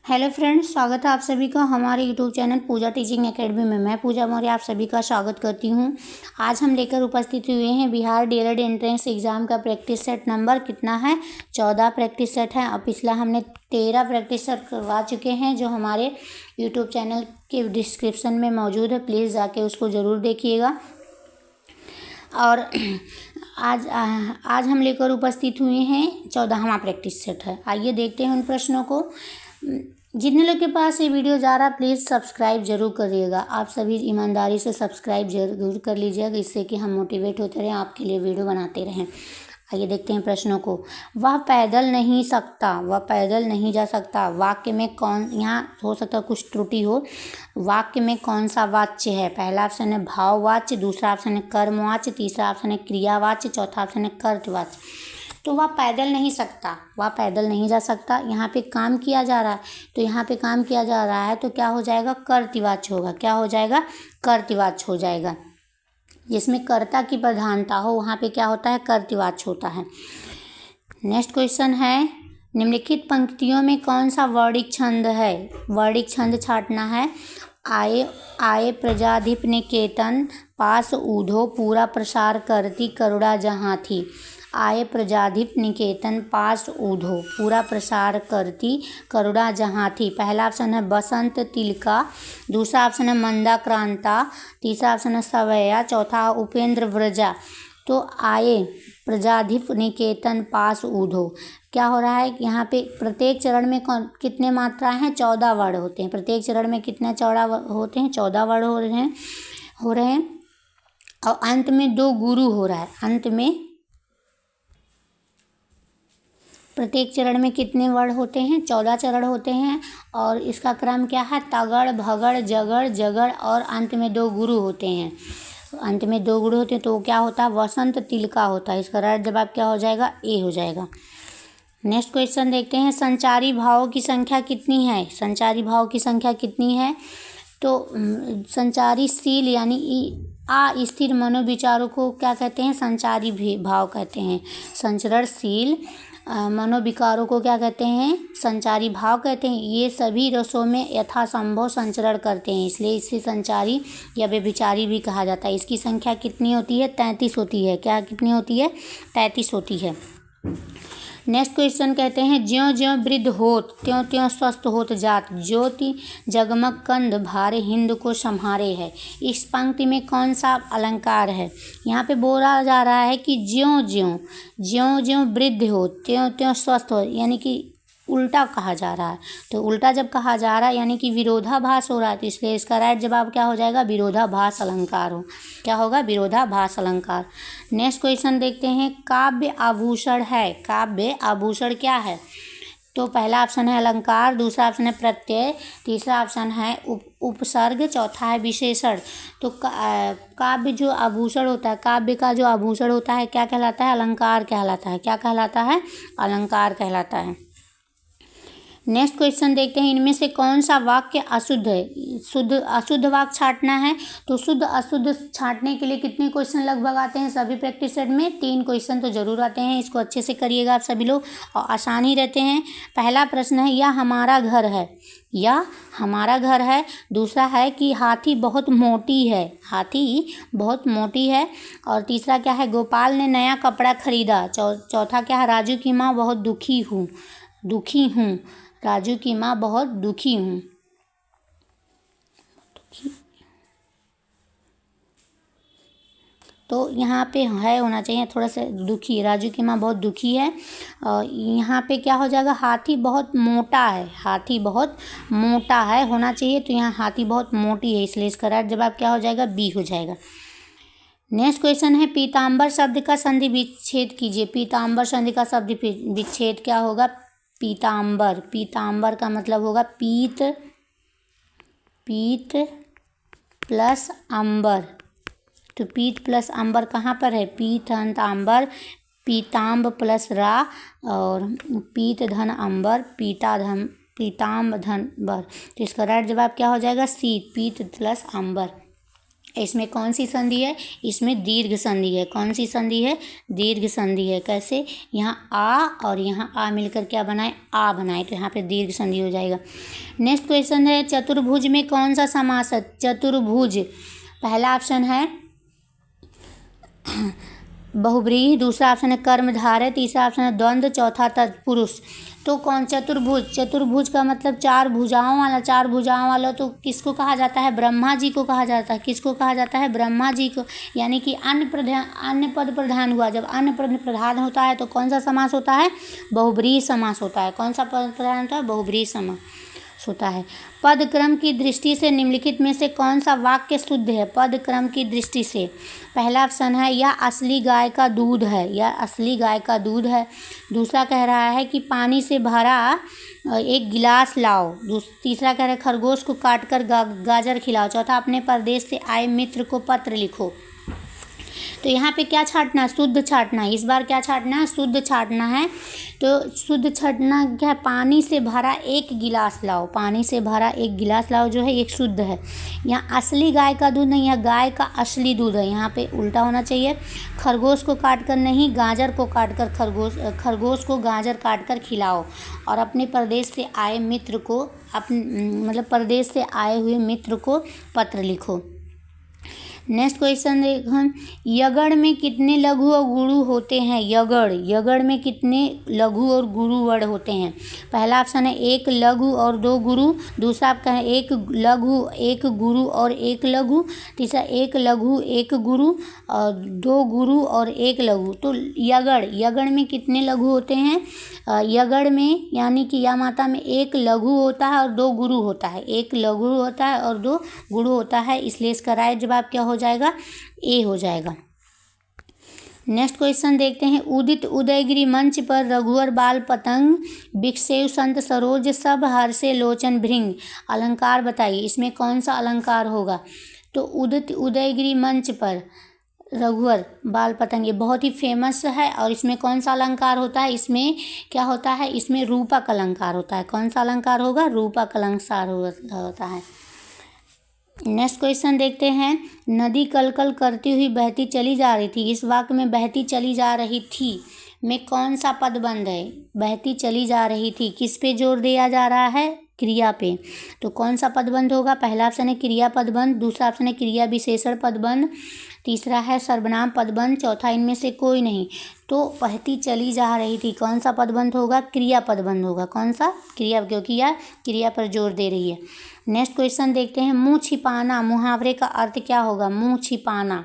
Hello friends, स्वागत है आप सभी का हमारे यूट्यूब चैनल पूजा टीचिंग एकेडमी में। मैं पूजा मौर्य आप सभी का स्वागत करती हूं। आज हम लेकर उपस्थित हुए हैं बिहार डीएलएड एंट्रेंस एग्ज़ाम का प्रैक्टिस सेट नंबर कितना है। 14 प्रैक्टिस सेट है और पिछला हमने 13 प्रैक्टिस सेट करवा चुके हैं, जो हमारे यूट्यूब चैनल के डिस्क्रिप्शन में मौजूद है। प्लीज़ जाके उसको ज़रूर देखिएगा। और आज हम लेकर उपस्थित हुए हैं 14वां प्रैक्टिस सेट है। आइए देखते हैं उन प्रश्नों को। जितने लोग के पास ये वीडियो जा रहा है, प्लीज़ सब्सक्राइब जरूर करिएगा। आप सभी ईमानदारी से सब्सक्राइब जरूर कर लीजिएगा, इससे कि हम मोटिवेट होते रहें, आपके लिए वीडियो बनाते रहें। आइए देखते हैं प्रश्नों को। वह पैदल नहीं सकता, वह पैदल नहीं जा सकता। वाक्य में कौन, यहाँ हो सकता है कुछ त्रुटि हो। वाक्य में कौन सा वाच्य है? पहला ऑप्शन है भाववाच्य, दूसरा ऑप्शन है कर्मवाच्य, तीसरा ऑप्शन है क्रियावाच्य, चौथा ऑप्शन है कर्तवाच्य। तो वह पैदल नहीं सकता, वह पैदल नहीं जा सकता। यहाँ पे काम किया जा रहा है, तो यहाँ पे काम किया जा रहा है तो क्या हो जाएगा? कर्तवाच्य होगा। क्या हो जाएगा? कर्तवाच्य हो जाएगा। जिसमें कर्ता की प्रधानता हो वहाँ पे क्या होता है? कर्तवाच्य होता है। नेक्स्ट क्वेश्चन है, निम्नलिखित पंक्तियों में कौन सा वर्णिक छंद है? वर्णिक छंद छांटना है। आए आए प्रजाधिप निकेतन, पास ऊधो पूरा प्रसार करती करुणा जहाँ थी। आए प्रजाधिप निकेतन, पास ऊधो पूरा प्रसार करती करुणा जहाँ थी। पहला ऑप्शन है बसंत तिलका, दूसरा ऑप्शन है मंदाक्रांता, तीसरा ऑप्शन है सवैया, चौथा उपेंद्र व्रजा। तो आए प्रजाधिप निकेतन, पास ऊधो, क्या हो रहा है? यहाँ पे प्रत्येक चरण में कितने मात्राएं हैं? 14 वर्ण होते हैं। प्रत्येक चरण में कितने 14 होते हैं? 14 वर्ण हो रहे हैं। और अंत में 2 गुरु हो रहा है। अंत में प्रत्येक चरण में कितने वर्ण होते हैं? 14 चरण होते हैं। और इसका क्रम क्या है? तगड़, भगड़, जगड़, जगड़ और अंत में 2 गुरु होते हैं। अंत में 2 गुरु होते हैं तो क्या होता है? वसंत तिलका होता है। इसका राइट जवाब क्या हो जाएगा? ए हो जाएगा। नेक्स्ट क्वेश्चन देखते हैं, संचारी भावों की संख्या कितनी है? संचारी भाव की संख्या कितनी है? तो संचारी शील यानी अस्थिर मनोविचारों को क्या कहते हैं? संचारी भाव कहते हैं। संचरणशील मनोविकारों को क्या कहते हैं? संचारी भाव कहते हैं। ये सभी रसों में यथासंभव संचरण करते हैं, इसलिए इसे संचारी या व्यभिचारी भी कहा जाता है। इसकी संख्या कितनी होती है? 33 होती है। क्या कितनी होती है? 33 होती है। नेक्स्ट क्वेश्चन कहते हैं, ज्यों ज्यों वृद्ध होत त्यों त्यों स्वस्थ होत जात, ज्योति जगमग कंद भारे हिंद को सम्हारे है। इस पंक्ति में कौन सा अलंकार है? यहाँ पे बोला जा रहा है कि ज्यों ज्यों वृद्ध हो त्यों त्यों स्वस्थ हो, यानी कि उल्टा कहा जा रहा है। तो उल्टा जब कहा जा रहा है यानी कि विरोधाभास हो रहा है, तो इसलिए इसका राइट जवाब क्या हो जाएगा? विरोधाभास अलंकार हो। क्या होगा? विरोधाभास अलंकार। नेक्स्ट क्वेश्चन देखते हैं, काव्य आभूषण है। काव्य आभूषण क्या है? तो पहला ऑप्शन है अलंकार, दूसरा ऑप्शन है प्रत्यय, तीसरा ऑप्शन है उपसर्ग, चौथा है विशेषण। तो काव्य जो आभूषण होता है, काव्य का जो आभूषण होता है क्या कहलाता है? अलंकार कहलाता है। क्या कहलाता है? अलंकार कहलाता है। नेक्स्ट क्वेश्चन देखते हैं, इनमें से कौन सा वाक्य अशुद्ध है? अशुद्ध वाक्य छांटना है। तो शुद्ध अशुद्ध छांटने के लिए कितने क्वेश्चन लगभग आते हैं सभी प्रैक्टिस सेट में? 3 क्वेश्चन तो जरूर आते हैं। इसको अच्छे से करिएगा आप सभी लोग, और आसान ही रहते हैं। पहला प्रश्न है, यह हमारा घर है। यह हमारा घर है। दूसरा है कि हाथी बहुत मोटी है। हाथी बहुत मोटी है। और तीसरा क्या है? गोपाल ने नया कपड़ा खरीदा। चौथा क्या है? राजू की माँ बहुत दुखी हूँ। राजू की माँ बहुत दुखी हूँ। तो यहाँ पे है होना चाहिए थोड़ा सा दुखी। राजू की माँ बहुत दुखी है। और यहाँ पे क्या हो जाएगा? हाथी बहुत मोटा है। हाथी बहुत मोटा है होना चाहिए, तो यहाँ हाथी बहुत मोटी है, इसलिए इसका राइट जवाब क्या हो जाएगा? बी हो जाएगा। नेक्स्ट क्वेश्चन है, पीताम्बर शब्द का संधि विच्छेद कीजिए। पीताम्बर शब्द का शब्द विच्छेद क्या होगा? पीताम्बर का मतलब होगा पीत प्लस अंबर। तो पीत प्लस अंबर कहाँ पर है? पीत अंत अंबर, पीताम्ब प्लस रा और पीत धन अंबर, पीताम्ब धन बर। तो इसका राइट जवाब क्या हो जाएगा? सी, पीत प्लस अंबर। इसमें कौन सी संधि है? इसमें दीर्घ संधि है। कौन सी संधि है? दीर्घ संधि है। कैसे? यहाँ आ और यहाँ आ मिलकर क्या बनाए? आ बनाए, तो यहाँ पे दीर्घ संधि हो जाएगा। नेक्स्ट क्वेश्चन है, चतुर्भुज में कौन सा समास है? चतुर्भुज, पहला ऑप्शन है बहुव्रीहि, दूसरा ऑप्शन है कर्मधारय, तीसरा ऑप्शन है द्वंद्व, चौथा तत्पुरुष। तो कौन? चतुर्भुज, चतुर्भुज का मतलब चार भुजाओं वाला। चार भुजाओं वाला तो किसको कहा जाता है? ब्रह्मा जी को कहा जाता है। किसको कहा जाता है? ब्रह्मा जी को। यानी कि अन्य पद प्रधान हुआ। जब अन्य पद प्रधान होता है तो कौन सा समास होता है? बहुव्रीहि समास होता है। कौन सा पद प्रधान होता है? बहुव्रीहि समास होता है। पद क्रम की दृष्टि से निम्नलिखित में से कौन सा वाक्य शुद्ध है? पद क्रम की दृष्टि से पहला ऑप्शन है यह असली गाय का दूध है, यह असली गाय का दूध है। दूसरा कह रहा है कि पानी से भरा एक गिलास लाओ। तीसरा कह रहा है खरगोश को काटकर गाजर खिलाओ। चौथा अपने परदेश से आए मित्र को पत्र लिखो। तो यहाँ पे क्या छांटना है? शुद्ध छांटना है। इस बार क्या छांटना है? शुद्ध छांटना है। तो शुद्ध छांटना क्या है? पानी से भरा एक गिलास लाओ। पानी से भरा एक गिलास लाओ जो है एक शुद्ध है। यहाँ असली गाय का दूध नहीं, यह गाय का असली दूध है। यहाँ पे उल्टा होना चाहिए। खरगोश को काट कर नहीं, गाजर को काट कर खरगोश को गाजर काट कर खिलाओ और अपने परदेश से आए मित्र को मतलब परदेश से आए हुए मित्र को पत्र लिखो। नेक्स्ट क्वेश्चन देखो, यगड़ में कितने लघु और गुरु होते हैं? यगड़ में कितने लघु और गुरु वर्ण होते हैं? पहला ऑप्शन है एक लघु और दो गुरु। दूसरा आपका है एक लघु एक गुरु और एक लघु। तीसरा एक लघु एक गुरु और दो गुरु और एक लघु। तो यगड़ में कितने लघु होते हैं? यगड़ में यानी कि या माता में एक लघु होता है और दो गुरु होता है। एक लघु होता है और दो गुरु होता है, इसलिए इसका राइट जवाब क्या हो जाएगा? ए हो जाएगा। नेक्स्ट क्वेश्चन देखते हैं, उदित उदयगिरि मंच पर रघुवर बाल पतंग बिकसेव संत सरोज सब हर्षे लोचन भृंग। अलंकार बताइए, इसमें कौन सा अलंकार होगा? तो उदित उदयगिरि मंच पर रघुवर बाल पतंग, ये बहुत ही फेमस है। और इसमें कौन सा अलंकार होता है? इसमें क्या होता है? इसमें रूपक अलंकार होता है। कौन सा अलंकार होगा? रूपक अलंकार होता है। नेक्स्ट क्वेश्चन देखते हैं, नदी कल कल करती हुई बहती चली जा रही थी। इस वाक्य में बहती चली जा रही थी में कौन सा पदबंध है? बहती चली जा रही थी, किस पे जोर दिया जा रहा है? क्रिया पे। तो कौन सा पदबंध होगा? पहला ऑप्शन है क्रिया पदबंध, दूसरा ऑप्शन है क्रिया विशेषण पदबंध, तीसरा है सर्वनाम पदबंध, चौथा इनमें से कोई नहीं। तो बहती चली जा रही थी, कौन सा पदबंध होगा? क्रिया पदबंध होगा। कौन सा? क्रिया, क्योंकि यह क्रिया पर जोर दे रही है। नेक्स्ट क्वेश्चन देखते हैं, मुँह छिपाना मुहावरे का अर्थ क्या होगा? मुँह छिपाना,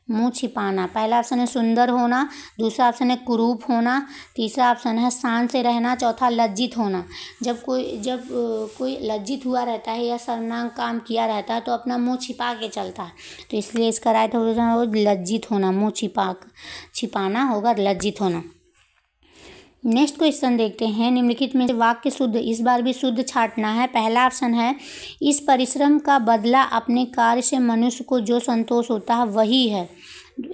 मुँह छिपाना। पहला ऑप्शन है सुंदर होना, दूसरा ऑप्शन है कुरूप होना, तीसरा ऑप्शन है शान से रहना, चौथा लज्जित होना। जब कोई लज्जित हुआ रहता है या शर्मनाक काम किया रहता है तो अपना मुँह छिपा के चलता है, तो इसलिए इसका राइट होगा लज्जित होना। मुँह छिपाना होगा लज्जित होना। नेक्स्ट क्वेश्चन देखते हैं, निम्नलिखित में से वाक्य शुद्ध, इस बार भी शुद्ध छांटना है। पहला ऑप्शन है इस परिश्रम का बदला अपने कार्य से मनुष्य को जो संतोष होता है वही है।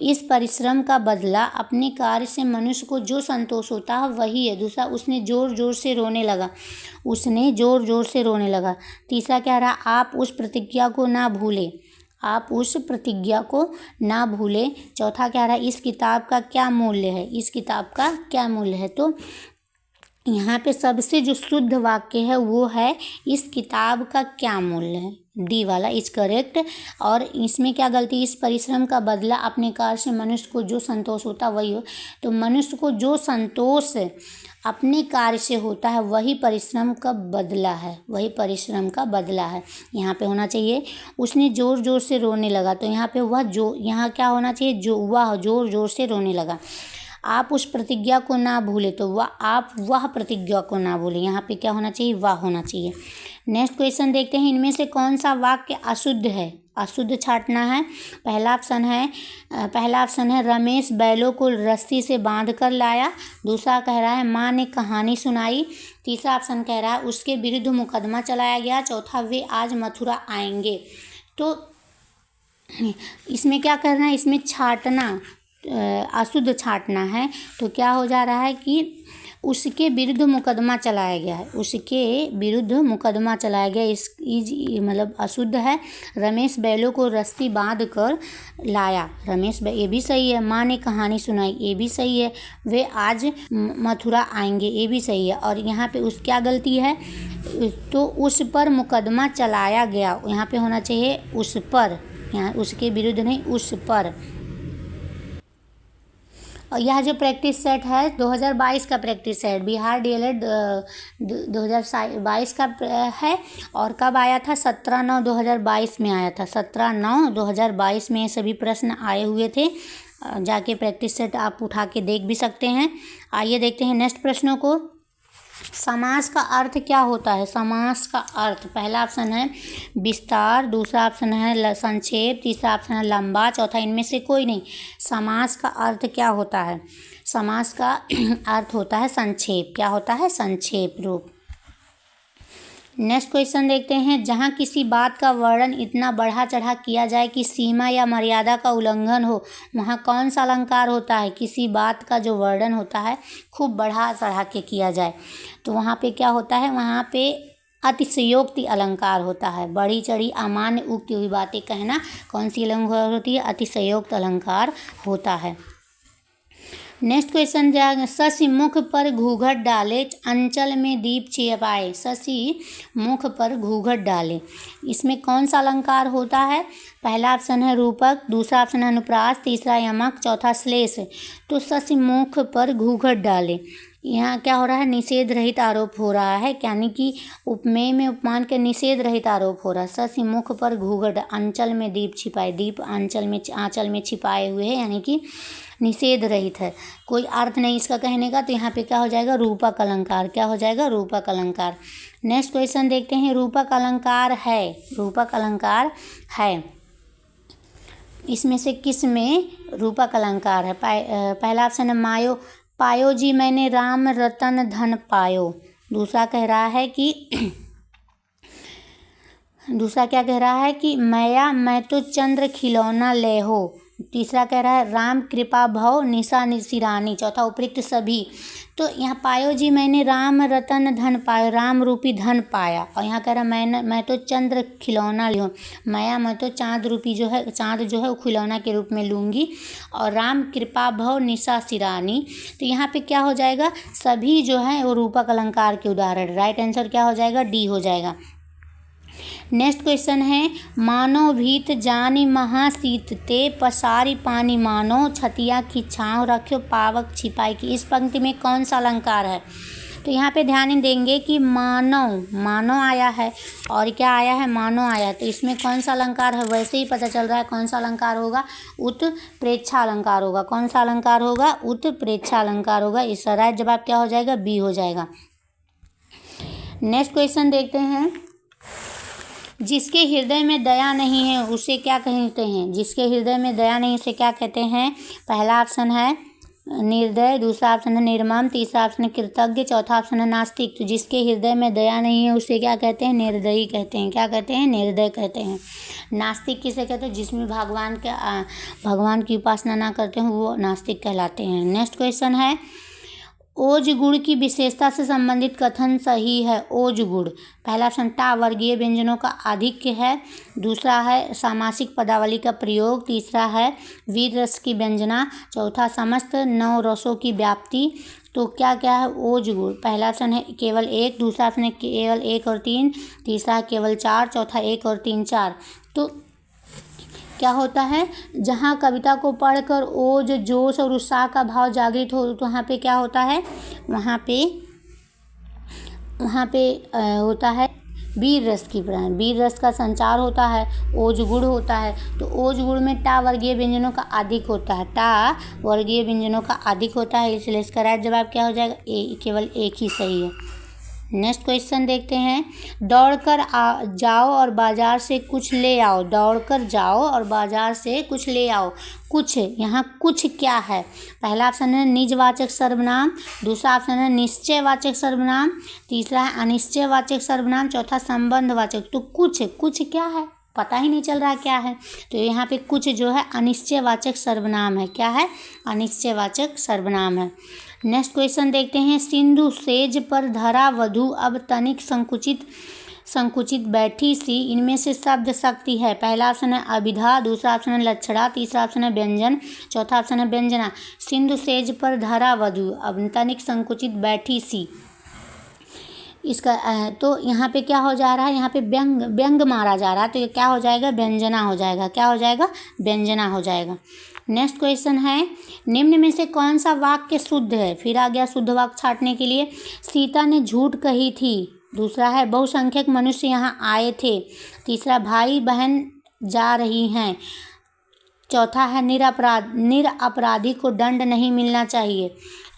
इस परिश्रम का बदला अपने कार्य से मनुष्य को जो संतोष होता है वही है। दूसरा, उसने ज़ोर ज़ोर से रोने लगा, उसने ज़ोर ज़ोर से रोने लगा। तीसरा क्या रहा? आप उस प्रतिज्ञा को ना भूलें, आप उस प्रतिज्ञा को ना भूलें। चौथा क्या रहा? इस किताब का क्या मूल्य है, इस किताब का क्या मूल्य है। तो यहाँ पे सबसे जो शुद्ध वाक्य है वो है इस किताब का क्या मूल्य है, डी वाला इज करेक्ट। और इसमें क्या गलती? इस परिश्रम का बदला अपने कार्य से मनुष्य को जो संतोष होता वही हो। तो मनुष्य को जो संतोष अपने कार्य से होता है वही परिश्रम का बदला है, वही परिश्रम का बदला है। यहाँ पे होना चाहिए उसने ज़ोर ज़ोर से रोने लगा, तो यहाँ पे वह जो, यहाँ क्या होना चाहिए? जो वह ज़ोर ज़ोर से रोने लगा। आप उस प्रतिज्ञा को ना भूले, तो वह प्रतिज्ञा को ना भूले, यहाँ पे क्या होना चाहिए? वह होना चाहिए। नेक्स्ट क्वेश्चन देखते हैं, इनमें से कौन सा वाक्य अशुद्ध है? अशुद्ध छांटना है। पहला ऑप्शन है रमेश बैलों को रस्सी से बांध कर लाया। दूसरा कह रहा है माँ ने कहानी सुनाई। तीसरा ऑप्शन कह रहा है उसके विरुद्ध मुकदमा चलाया गया। चौथा वे आज मथुरा आएंगे। तो इसमें क्या करना है? इसमें छांटना, अशुद्ध छांटना है। तो क्या हो जा रहा है कि उसके विरुद्ध मुकदमा चलाया गया है, उसके विरुद्ध मुकदमा चलाया गया। मतलब अशुद्ध है। रमेश बैलों को रस्सी बांध कर लाया, ये भी सही है। माँ ने कहानी सुनाई, ये भी सही है। वे आज मथुरा आएंगे, ये भी सही है। और यहाँ पे उस क्या गलती है, तो उस पर मुकदमा चलाया गया, यहाँ पे होना चाहिए उस पर, यहाँ उसके विरुद्ध नहीं, उस पर। और यह जो प्रैक्टिस सेट है 2022 का प्रैक्टिस सेट, बिहार डीएलएड 2022 का है। और कब आया था? 17/9/2022 में आया था। 17/9/2022 में ये सभी प्रश्न आए हुए थे। जाके प्रैक्टिस सेट आप उठा के देख भी सकते हैं। आइए देखते हैं नेक्स्ट प्रश्नों को। समास का अर्थ क्या होता है? समास का अर्थ, पहला ऑप्शन है विस्तार, दूसरा ऑप्शन है संक्षेप, तीसरा ऑप्शन है लंबा, चौथा इनमें से कोई नहीं। समास का अर्थ क्या होता है? समास का अर्थ होता है संक्षेप। क्या होता है? संक्षेप रूप। नेक्स्ट क्वेश्चन देखते हैं। जहाँ किसी बात का वर्णन इतना बढ़ा चढ़ा किया जाए कि सीमा या मर्यादा का उल्लंघन हो, वहाँ कौन सा अलंकार होता है? किसी बात का जो वर्णन होता है खूब बढ़ा चढ़ा के किया जाए, तो वहाँ पे क्या होता है? वहाँ पे अतिशयोक्ति अलंकार होता है। बढ़ी चढ़ी अमान्य उक्ति हुई बातें कहना कौन सी अलंकार होती है? अतिशयोक्त अलंकार होता है। नेक्स्ट क्वेश्चन जाएगा। शशि मुख पर घूंघट डाले, अंचल में दीप छिपाए। शशि मुख पर घूंघट डाले, इसमें कौन सा अलंकार होता है? पहला ऑप्शन है रूपक, दूसरा ऑप्शन है अनुप्रास, तीसरा यमक, चौथा श्लेष। तो शशि मुख पर घूंघट डाले, यहाँ क्या हो रहा है? निषेध रहित आरोप हो रहा है, यानी कि उपमेय में उपमान के निषेध रहित आरोप हो रहा है। शशि मुख पर घूंघट, अंचल में दीप छिपाए, दीप आंचल में छिपाए हुए है, यानी कि निषेध रहित है, कोई अर्थ नहीं इसका कहने का। तो यहाँ पे क्या हो जाएगा? रूपक अलंकार। क्या हो जाएगा? रूपक अलंकार। नेक्स्ट क्वेश्चन देखते हैं। रूपक अलंकार है, रूपक अलंकार है, इसमें से किस में रूपक अलंकार है? पहला ऑप्शन है मायो, पायो जी मैंने राम रतन धन पायो। दूसरा कह रहा है कि दूसरा क्या कह रहा है कि मैया मैं तो चंद्र खिलौना ले हो। तीसरा कह रहा है राम कृपा भव निशा निशिरानी। चौथा उपयुक्त सभी। तो यहाँ पायो जी मैंने राम रतन धन पायो, राम रूपी धन पाया। और यहाँ कह रहा मैं तो चंद्र खिलौना लूँ, मैं तो चाँद रूपी जो है, चाँद जो है वो खिलौना के रूप में लूँगी। और राम कृपा भव निशा सिरानी। तो यहाँ पे क्या हो जाएगा? सभी जो है वो रूपक अलंकार के उदाहरण। राइट आंसर क्या हो जाएगा? डी हो जाएगा। नेक्स्ट क्वेश्चन है। मानो भीत जानी महाशीत ते पसारी पानी मानो, छतिया की छाँव रखो पावक छिपाई की। इस पंक्ति में कौन सा अलंकार है? तो यहाँ पे ध्यान देंगे कि मानो आया है, और क्या आया है? मानो आया है। तो इसमें कौन सा अलंकार है? वैसे ही पता चल रहा है कौन सा अलंकार होगा? उत्प्रेक्षा अलंकार होगा। कौन सा अलंकार होगा? उत्प्रेक्षा अलंकार होगा। इसका राइट जवाब क्या हो जाएगा? बी हो जाएगा। नेक्स्ट क्वेश्चन देखते हैं। जिसके हृदय में दया नहीं है उसे क्या कहते हैं? जिसके हृदय में दया नहीं उसे क्या कहते हैं? पहला ऑप्शन है निर्दय, दूसरा ऑप्शन है निर्मम, तीसरा ऑप्शन है कृतज्ञ, चौथा ऑप्शन है नास्तिक। तो जिसके हृदय में दया नहीं है उसे क्या कहते हैं? निर्दयी कहते हैं। क्या कहते हैं? निर्दय कहते हैं। नास्तिक किसे कहते हैं? जिसमें भगवान की उपासना ना करते हैं वो नास्तिक कहलाते हैं। नेक्स्ट क्वेश्चन है। ओज गुण की विशेषता से संबंधित कथन सही है। ओज गुण, पहला ऑप्शन टा वर्गीय व्यंजनों का आधिक्य है, दूसरा है सामासिक पदावली का प्रयोग, तीसरा है वीर रस की व्यंजना, चौथा समस्त नौ रसों की व्याप्ति। तो क्या क्या है ओज गुण? पहला ऑप्शन है केवल एक, दूसरा ऑप्शन है केवल 1 और 3, तीसरा है केवल 4, चौथा 1 और 3 4। तो क्या होता है? जहाँ कविता को पढ़कर ओज जोश और उत्साह का भाव जागृत हो, तो वहाँ पे क्या होता है? वहाँ पे होता है वीर रस की प्राण, वीर रस का संचार होता है, ओज गुण होता है। तो ओज गुण में टा वर्गीय व्यंजनों का अधिक होता है, टा वर्गीय व्यंजनों का अधिक होता है, इसलिए इसका राइट जवाब क्या हो जाएगा? ए, केवल एक ही सही है। नेक्स्ट क्वेश्चन देखते हैं। दौड़कर जाओ और बाजार से कुछ ले आओ। दौड़कर जाओ और बाजार से कुछ ले आओ। कुछ, यहाँ कुछ क्या है? पहला ऑप्शन है निजवाचक सर्वनाम, दूसरा ऑप्शन है निश्चयवाचक सर्वनाम, तीसरा है अनिश्चयवाचक सर्वनाम, चौथा संबंधवाचक। तो कुछ क्या है? पता ही नहीं चल रहा क्या है। तो यहाँ पे कुछ जो है अनिश्चयवाचक सर्वनाम है। क्या है? अनिश्चयवाचक सर्वनाम है। नेक्स्ट क्वेश्चन देखते हैं। सिंधु सेज पर धरा वधु अब तनिक संकुचित बैठी सी, इनमें से शब्द शक्ति है। पहला ऑप्शन है अभिधा, दूसरा ऑप्शन है लक्षणा, तीसरा ऑप्शन है व्यंजन, चौथा ऑप्शन है व्यंजना। सिंधु सेज पर धरा वधु अब तनिक संकुचित बैठी सी, इसका तो यहाँ पे क्या हो जा रहा है, यहाँ पे व्यंग मारा जा रहा है, तो ये क्या हो जाएगा, व्यंजना हो जाएगा। क्या हो जाएगा, व्यंजना हो जाएगा। नेक्स्ट क्वेश्चन है, निम्न में से कौन सा वाक्य शुद्ध है। फिर आ गया शुद्ध वाक्य छांटने के लिए। सीता ने झूठ कही थी। दूसरा है बहुसंख्यक मनुष्य यहाँ आए थे। तीसरा भाई बहन जा रही हैं। चौथा है निरपराधी को दंड नहीं मिलना चाहिए।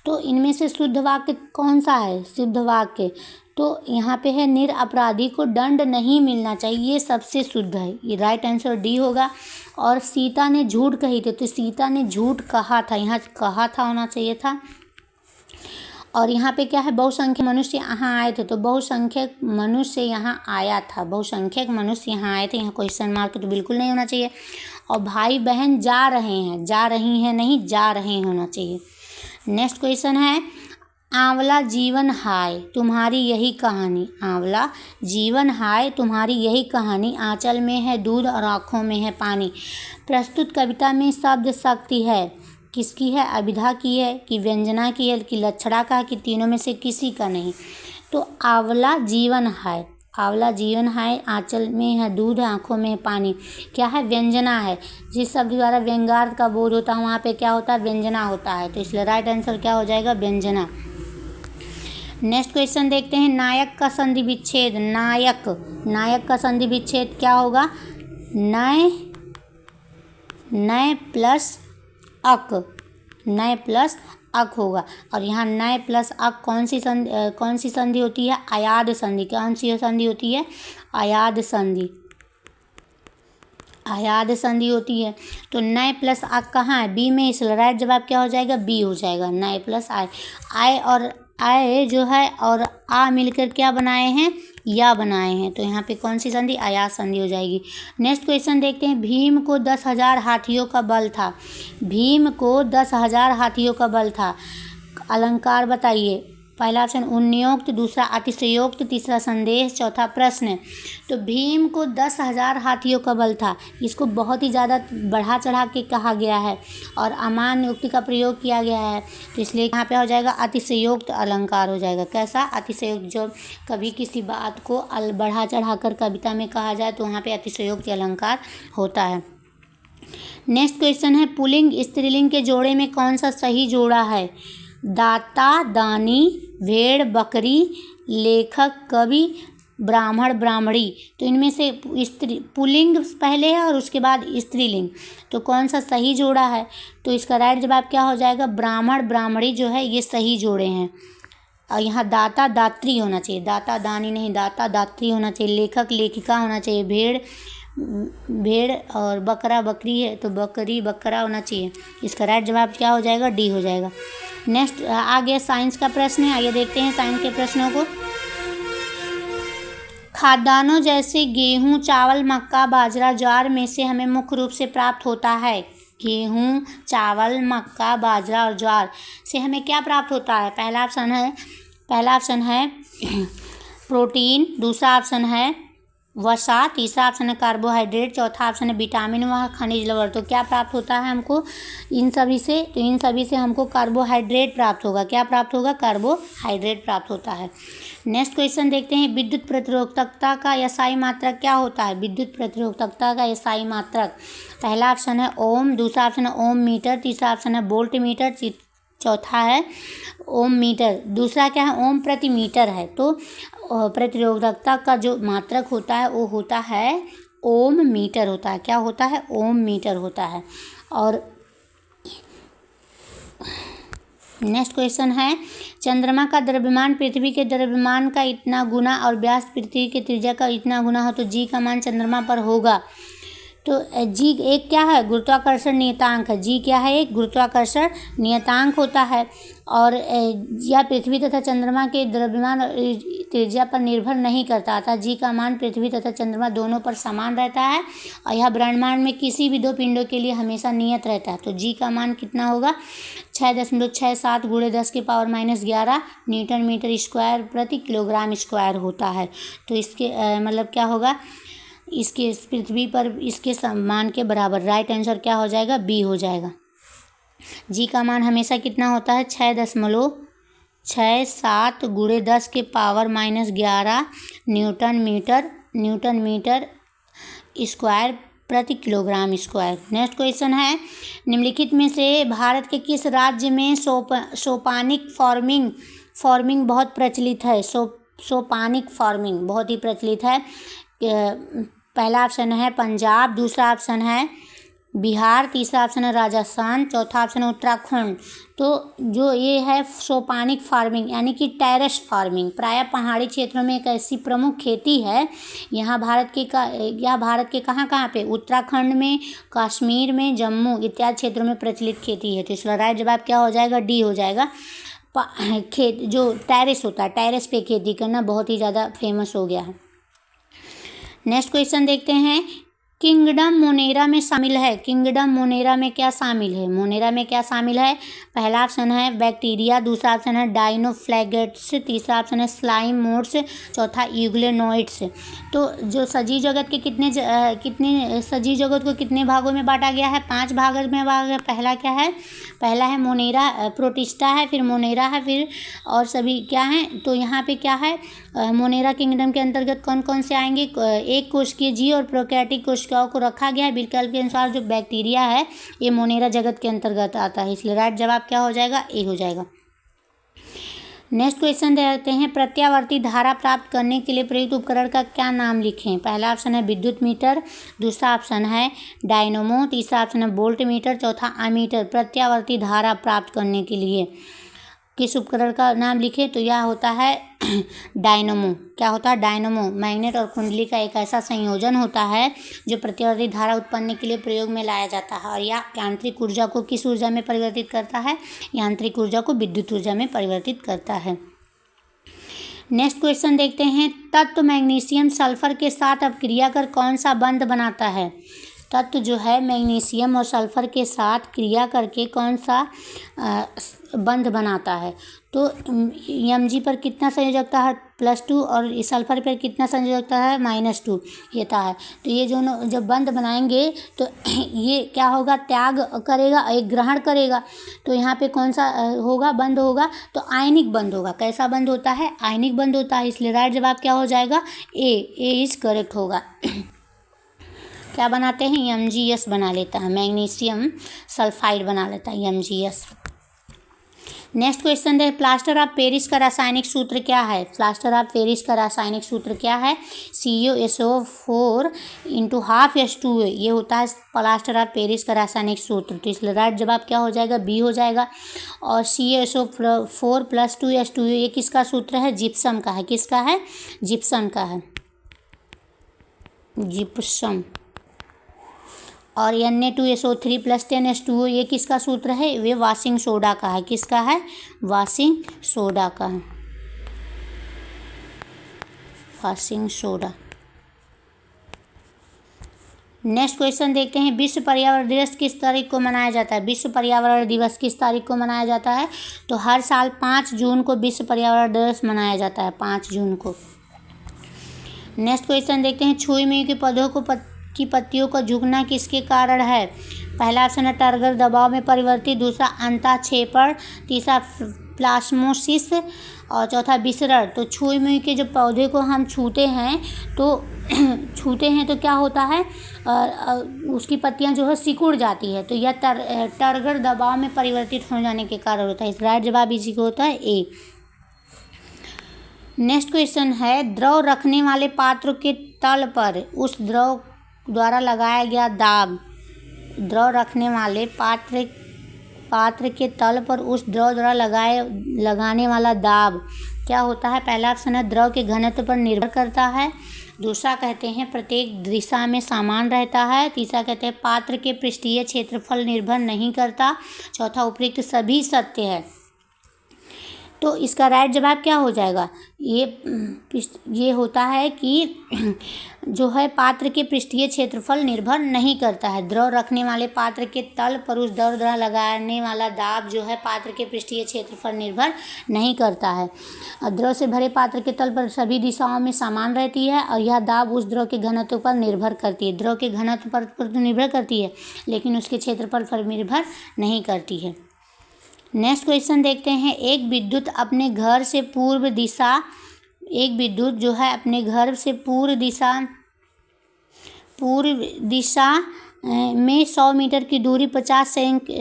तो इनमें से शुद्ध वाक्य कौन सा है, शुद्ध वाक्य तो यहाँ पे है निरपराधी को दंड नहीं मिलना चाहिए, ये सबसे शुद्ध है, ये राइट आंसर डी होगा। और सीता ने झूठ कही थी, तो सीता ने झूठ कहा था, यहाँ कहा था होना चाहिए था। और यहाँ पे क्या है, बहुसंख्यक मनुष्य यहाँ आए थे, तो बहुसंख्यक मनुष्य यहाँ आया था, बहुसंख्यक मनुष्य यहाँ आए थे, यहाँ क्वेश्चन मार्क तो बिल्कुल नहीं होना चाहिए। और भाई बहन जा रहे हैं, जा रही हैं नहीं, जा रहे होना चाहिए। नेक्स्ट क्वेश्चन है, आंवला जीवन हाय तुम्हारी यही कहानी। आंवला जीवन हाय तुम्हारी यही कहानी, आंचल में है दूध और आँखों में है पानी। प्रस्तुत कविता में शब्द शक्ति है, किसकी है, अभिधा की है कि व्यंजना की है कि लक्षणा का है कि तीनों में से किसी का नहीं। तो आंवला जीवन हाय, आंवला जीवन हाय, आंचल में है दूध, आँखों में है पानी, क्या है, व्यंजना है। जिस शब्द द्वारा व्यंग्यार्थ का बोध होता है वहाँ पे क्या होता है, व्यंजना होता है, तो इसलिए राइट आंसर क्या हो जाएगा, व्यंजना। नेक्स्ट क्वेश्चन देखते हैं, नायक का संधि विच्छेद। नायक का संधि विच्छेद क्या होगा, नय प्लस अक होगा। और यहाँ नय प्लस अक कौन सी संधि होती है, अयाद संधि। कौन सी संधि होती है, अयाद संधि होती है। तो नय प्लस अक कहाँ है, बी में, इसलिए राइट जवाब क्या हो जाएगा, बी हो जाएगा, नय प्लस आय और आय जो है और आ मिलकर क्या बनाए हैं, या बनाए हैं, तो यहाँ पे कौन सी संधि, अयाद संधि हो जाएगी। नेक्स्ट क्वेश्चन देखते हैं, भीम को 10,000 हाथियों का बल था। भीम को 10,000 हाथियों का बल था, अलंकार बताइए। पहला ऑप्शन उन्नियोक्त, दूसरा अतिशयोक्त, तीसरा संदेश, चौथा प्रश्न। तो भीम को 10,000 हाथियों का बल था, इसको बहुत ही ज़्यादा बढ़ा चढ़ा के कहा गया है और अमान्य युक्ति का प्रयोग किया गया है, तो इसलिए यहाँ पे हो जाएगा अतिशयोक्त अलंकार हो जाएगा। कैसा, अतिशयोक्त, जो कभी किसी बात को बढ़ा चढ़ा कर कविता में कहा जाए तो वहाँ पे अतिशयोक्त अलंकार होता है। नेक्स्ट क्वेश्चन है, पुल्लिंग स्त्रीलिंग के जोड़े में कौन सा सही जोड़ा है। दाता दानी, भेड़ बकरी, लेखक कवि, ब्राह्मण ब्राह्मणी। तो इनमें से पुल्लिंग पहले है और उसके बाद स्त्रीलिंग, तो कौन सा सही जोड़ा है, तो इसका राइट जवाब क्या हो जाएगा, ब्राह्मण ब्राह्मणी जो है ये सही जोड़े हैं। और यहाँ दाता दात्री होना चाहिए, दाता दानी नहीं, दाता दात्री होना चाहिए। लेखक लेखिका होना चाहिए। भेड़ और बकरा बकरी है, तो बकरी बकरा होना चाहिए। इसका राइट जवाब क्या हो जाएगा, डी हो जाएगा। नेक्स्ट आ गया साइंस का प्रश्न है, आइए देखते हैं साइंस के प्रश्नों को। खाद्यान्नों जैसे गेहूं, चावल, मक्का, बाजरा, ज्वार में से हमें मुख्य रूप से प्राप्त होता है। गेहूं, चावल, मक्का, बाजरा और ज्वार से हमें क्या प्राप्त होता है। पहला ऑप्शन है प्रोटीन, दूसरा ऑप्शन है वसा, तीसरा ऑप्शन है कार्बोहाइड्रेट, चौथा ऑप्शन है विटामिन व खनिज लवण। तो क्या प्राप्त होता है हमको इन सभी से, तो इन सभी से हमको कार्बोहाइड्रेट प्राप्त होगा। क्या प्राप्त होगा, कार्बोहाइड्रेट प्राप्त होता है। नेक्स्ट क्वेश्चन देखते हैं, विद्युत प्रतिरोधकता का एसआई मात्रक क्या होता है। विद्युत प्रतिरोधकता का एसआई मात्रक, पहला ऑप्शन है ओम, दूसरा ऑप्शन है ओम मीटर, तीसरा ऑप्शन है वोल्ट मीटर, चौथा है ओम मीटर, दूसरा क्या है ओम प्रति मीटर है। तो प्रतिरोधकता का जो मात्रक होता है वो होता है ओम मीटर होता है। क्या होता है, ओम मीटर होता है। और नेक्स्ट क्वेश्चन है, चंद्रमा का द्रव्यमान पृथ्वी के द्रव्यमान का इतना गुना और व्यास पृथ्वी के त्रिज्या का इतना गुना हो तो जी का मान चंद्रमा पर होगा। तो जी एक क्या है, गुरुत्वाकर्षण नियतांक है। जी क्या है, एक गुरुत्वाकर्षण नियतांक होता है। और यह पृथ्वी तथा चंद्रमा के द्रव्यमान त्रिज्या पर निर्भर नहीं करता था। जी का मान पृथ्वी तथा चंद्रमा दोनों पर समान रहता है और यह ब्रह्मांड में किसी भी दो पिंडों के लिए हमेशा नियत रहता है। तो जी का मान कितना होगा 6.67 × 10⁻⁻11 न्यूटन मीटर स्क्वायर प्रति किलोग्राम स्क्वायर होता है। तो इसके मतलब क्या होगा, इसके पृथ्वी पर इसके मान के बराबर। राइट आंसर क्या हो जाएगा, बी हो जाएगा। जी का मान हमेशा कितना होता है 6.67 × 10⁻⁻11 न्यूटन मीटर स्क्वायर प्रति किलोग्राम स्क्वायर। नेक्स्ट क्वेश्चन है, निम्नलिखित में से भारत के किस राज्य में सोपानिक फार्मिंग बहुत प्रचलित है। सोपानिक फार्मिंग बहुत ही प्रचलित है। पहला ऑप्शन है पंजाब, दूसरा ऑप्शन है बिहार, तीसरा ऑप्शन है राजस्थान, चौथा ऑप्शन है उत्तराखंड। तो जो ये है सोपानिक फार्मिंग यानी कि टेरेस फार्मिंग, प्रायः पहाड़ी क्षेत्रों में एक ऐसी प्रमुख खेती है। यहाँ भारत के कहाँ कहाँ पे, उत्तराखंड में, कश्मीर में, जम्मू इत्यादि क्षेत्रों में प्रचलित खेती है। तो इसका राइट जवाब क्या हो जाएगा, डी हो जाएगा। जो टेरेस होता है, टेरेस पे खेती करना बहुत ही ज़्यादा फेमस हो गया है। नेक्स्ट क्वेश्चन देखते हैं, किंगडम मोनेरा में शामिल है। किंगडम मोनेरा में क्या शामिल है, मोनेरा में क्या शामिल है। पहला ऑप्शन है बैक्टीरिया, दूसरा ऑप्शन है डायनोफ्लैगेट्स, तीसरा ऑप्शन है स्लाइम मोड्स, चौथा यूग्लेनोइड्स। तो जो सजीव जगत के कितने सजीव जगत को कितने भागों में बांटा गया है, 5 भागों में बांटा गया। पहला क्या है, पहला है मोनेरा, प्रोटिस्टा है, फिर मोनेरा है, फिर और सभी क्या हैं। तो यहाँ पे क्या है, मोनेरा किंगडम के अंतर्गत कौन कौन से आएंगे, एक कोशिकीय जीव और प्रोकैरियोटिक कोशिकाओं को रखा गया है। विकल्प के अनुसार जो बैक्टीरिया है ये मोनेरा जगत के अंतर्गत आता है, इसलिए राइट जवाब क्या हो जाएगा, ए हो जाएगा। नेक्स्ट क्वेश्चन देखते हैं, प्रत्यावर्ती धारा प्राप्त करने के लिए प्रयुक्त उपकरण का क्या नाम लिखें। पहला ऑप्शन है विद्युत मीटर, दूसरा ऑप्शन है डायनोमो, तीसरा ऑप्शन है वोल्ट मीटर, चौथा अमीटर। प्रत्यावर्ती धारा प्राप्त करने के लिए किस उपकरण का नाम लिखें, तो यह होता है डायनोमो। क्या होता है, डायनोमो मैग्नेट और कुंडली का एक ऐसा संयोजन होता है जो प्रत्यावर्ती धारा उत्पन्न के लिए प्रयोग में लाया जाता है और यह यांत्रिक ऊर्जा को किस ऊर्जा में परिवर्तित करता है, यांत्रिक ऊर्जा को विद्युत ऊर्जा में परिवर्तित करता है। नेक्स्ट क्वेश्चन देखते हैं, तत्व मैग्नीशियम सल्फर के साथ अपक्रिया कर कौन सा बंध बनाता है। तत्व जो है मैग्नीशियम और सल्फर के साथ क्रिया करके कौन सा बंध बनाता है। तो Mg पर कितना संयोजकता है, +2, और सल्फर पर कितना संयोजकता है, -2 ये है। तो ये जो जब बंध बनाएंगे तो ये क्या होगा, त्याग करेगा, एक ग्रहण करेगा। तो यहाँ पे कौन सा होगा, बंध होगा, तो आयनिक बंध होगा। कैसा बंध होता है, आयनिक बंध होता है, इसलिए राइट जवाब क्या हो जाएगा, ए इज करेक्ट होगा। क्या बनाते हैं, MgS बना लेता है, मैग्नीशियम सल्फाइड बना लेता है MgS। नेक्स्ट क्वेश्चन है, प्लास्टर ऑफ पेरिस का रासायनिक सूत्र क्या है। प्लास्टर ऑफ पेरिस का रासायनिक सूत्र क्या है, CuSO4 × 12H2O ये होता है प्लास्टर ऑफ पेरिस का रासायनिक सूत्र। तो इसलिए राइट जवाब क्या हो जाएगा, बी हो जाएगा। और CuSO4 + 2H2O ये किसका सूत्र है, जिप्सम का है। किसका है, जिप्सम का है, जिप्सम। और Na2SO3 + 10H2O ये किसका सूत्र है, वे वाशिंग सोडा का है। किसका है, वाशिंग सोडा का है, वाशिंग सोडा। नेक्स्ट क्वेश्चन देखते हैं, विश्व पर्यावरण दिवस किस तारीख को मनाया जाता है। विश्व पर्यावरण दिवस किस तारीख को मनाया जाता है, तो हर साल 5 जून को विश्व पर्यावरण दिवस मनाया जाता है, 5 जून को। नेक्स्ट क्वेश्चन देखते हैं, छुई-मुई के पौधों की पत्तियों का झुकना किसके कारण है। पहला ऑप्शन है टर्गर दबाव में परिवर्तित, दूसरा अंतःक्षेपण, तीसरा प्लास्मोसिस और चौथा विसरण। तो छुई-मुई के जो पौधे को हम छूते हैं तो क्या होता है, उसकी पत्तियां जो है सिकुड़ जाती है। तो यह टर्गर दबाव में परिवर्तित हो जाने के कारण होता है। इस राइट जवाब इसी को होता है, ए। नेक्स्ट क्वेश्चन है, द्रव रखने वाले पात्र के तल पर उस द्रव द्वारा लगाया गया दाब। द्रव रखने वाले पात्र के तल पर उस द्रव द्वारा लगाने वाला दाब क्या होता है। पहला ऑप्शन है द्रव के घनत्व पर निर्भर करता है, दूसरा कहते हैं प्रत्येक दिशा में समान रहता है, तीसरा कहते हैं पात्र के पृष्ठीय क्षेत्रफल निर्भर नहीं करता, चौथा उपरोक्त सभी सत्य है। तो इसका राइट जवाब क्या हो जाएगा? ये होता है कि जो है पात्र के पृष्ठीय क्षेत्रफल निर्भर नहीं करता है। द्रव रखने वाले पात्र के तल पर उस द्रव द्वारा लगाने वाला दाब जो है पात्र के पृष्ठीय क्षेत्रफल निर्भर नहीं करता है। द्रव से भरे पात्र के तल पर सभी दिशाओं में समान रहती है और यह दाब उस द्रव के घनत्व पर निर्भर करती है। द्रव के घनत्व पर तो निर्भर करती है, लेकिन उसके क्षेत्रफल पर निर्भर नहीं करती है। नेक्स्ट क्वेश्चन देखते हैं। एक विद्युत जो है अपने घर से पूर्व दिशा में 100 मीटर की दूरी 50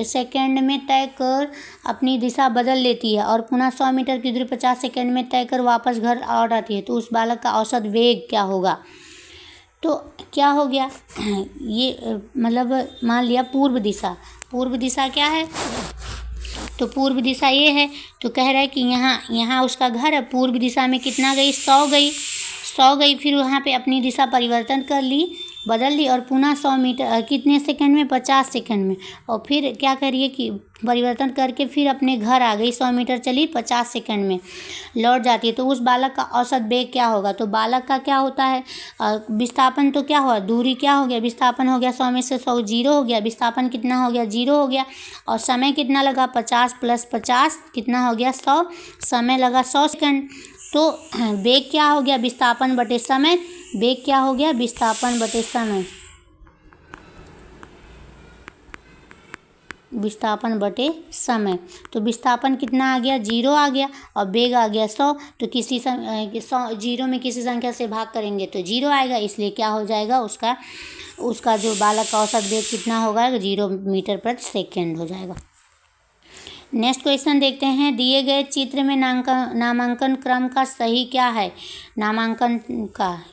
सेकंड में तय कर अपनी दिशा बदल लेती है और पुनः 100 मीटर की दूरी 50 सेकंड में तय कर वापस घर लौट आती है, तो उस बालक का औसत वेग क्या होगा? तो क्या हो गया, ये मतलब मान लिया पूर्व दिशा क्या है? तो पूर्व दिशा ये है, तो कह रहा है कि यहाँ उसका घर है, पूर्व दिशा में कितना गई? 100 गई। फिर वहाँ पे अपनी दिशा परिवर्तन कर ली, बदल ली और पुनः 100 मीटर कितने सेकंड में? 50 सेकंड में। और फिर क्या करिए कि परिवर्तन करके फिर अपने घर आ गई, 100 मीटर चली, 50 सेकंड में लौट जाती है, तो उस बालक का औसत वेग क्या होगा? तो बालक का क्या होता है, विस्थापन तो क्या हुआ, दूरी क्या हो गया, विस्थापन हो गया 100 में से 100 जीरो हो गया, विस्थापन कितना हो गया? जीरो हो गया। और समय कितना लगा? 50 + 50 कितना हो गया? 100। समय लगा 100 सेकंड। तो वेग क्या हो गया? विस्थापन बटे समय। वेग क्या हो गया? विस्थापन बटे समय। विस्थापन बटे समय। तो विस्थापन कितना आ गया? 0 आ गया और वेग आ गया 100। तो किसी 0 में किसी संख्या से भाग करेंगे तो 0 आएगा, इसलिए क्या हो जाएगा? उसका जो बालक का औसत वेग कितना होगा? 0 मीटर प्रति सेकेंड हो जाएगा। नेक्स्ट क्वेश्चन देखते हैं। दिए गए चित्र में नामांकन क्रम का सही क्या है? नामांकन का